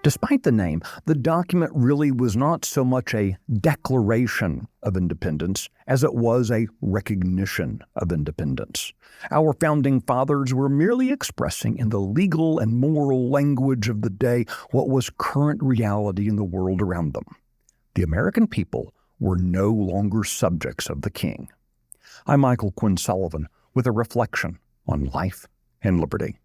Despite the name, the document really was not so much a declaration of independence as it was a recognition of independence. Our founding fathers were merely expressing in the legal and moral language of the day what was current reality in the world around them. The American people were no longer subjects of the king. I'm Michael Quinn Sullivan with a reflection on life and liberty.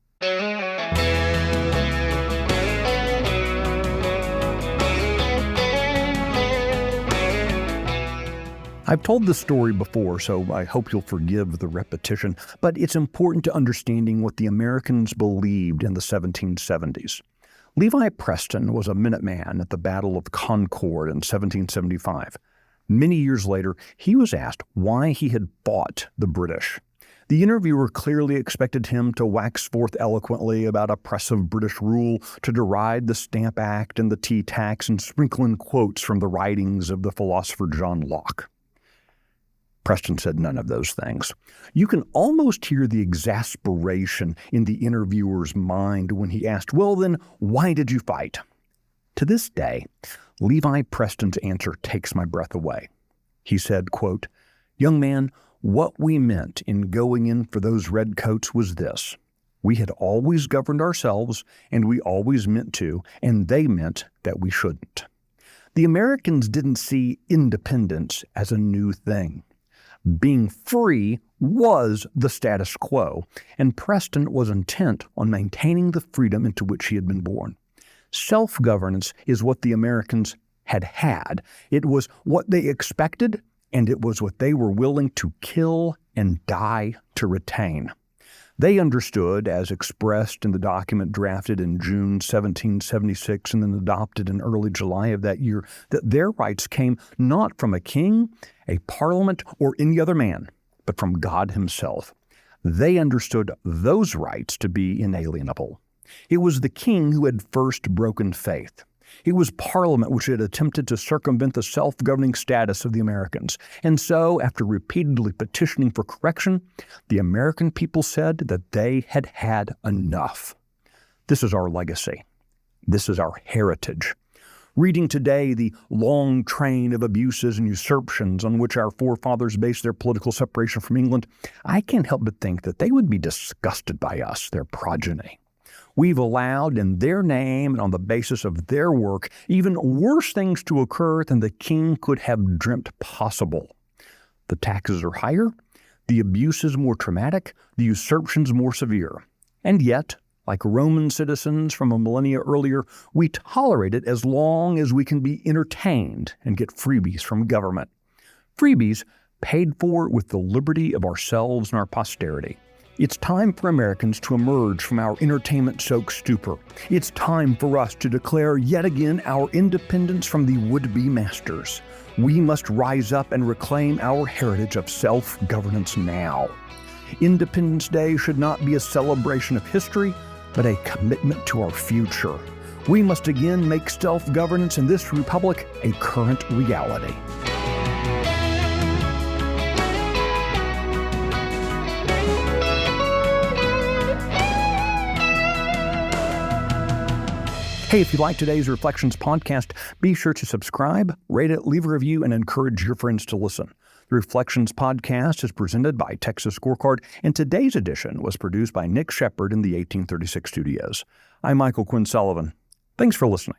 I've told this story before, so I hope you'll forgive the repetition, but it's important to understanding what the Americans believed in the 1770s. Levi Preston was a Minuteman at the Battle of Concord in 1775. Many years later, he was asked why he had fought the British. The interviewer clearly expected him to wax forth eloquently about oppressive British rule, to deride the Stamp Act and the tea tax, and sprinkle in quotes from the writings of the philosopher John Locke. Preston said none of those things. You can almost hear the exasperation in the interviewer's mind when he asked, "Well then, why did you fight?" To this day, Levi Preston's answer takes my breath away. He said, quote, "Young man, what we meant in going in for those redcoats was this. We had always governed ourselves, and we always meant to, and they meant that we shouldn't." The Americans didn't see independence as a new thing. Being free was the status quo, and Preston was intent on maintaining the freedom into which he had been born. Self-governance is what the Americans had had. It was what they expected, and it was what they were willing to kill and die to retain. They understood, as expressed in the document drafted in June 1776 and then adopted in early July of that year, that their rights came not from a king, a parliament, or any other man, but from God himself. They understood those rights to be inalienable. It was the king who had first broken faith. It was Parliament which had attempted to circumvent the self-governing status of the Americans. And so, after repeatedly petitioning for correction, the American people said that they had had enough. This is our legacy. This is our heritage. Reading today the long train of abuses and usurpations on which our forefathers based their political separation from England, I can't help but think that they would be disgusted by us, their progeny. We've allowed, in their name and on the basis of their work, even worse things to occur than the king could have dreamt possible. The taxes are higher, the abuses more traumatic, the usurpations more severe. And yet, like Roman citizens from a millennia earlier, we tolerate it as long as we can be entertained and get freebies from government. Freebies paid for with the liberty of ourselves and our posterity. It's time for Americans to emerge from our entertainment-soaked stupor. It's time for us to declare yet again our independence from the would-be masters. We must rise up and reclaim our heritage of self-governance now. Independence Day should not be a celebration of history, but a commitment to our future. We must again make self-governance in this republic a current reality. Hey, if you like today's Reflections podcast, be sure to subscribe, rate it, leave a review, and encourage your friends to listen. The Reflections podcast is presented by Texas Scorecard, and today's edition was produced by Nick Shepard in the 1836 studios. I'm Michael Quinn Sullivan. Thanks for listening.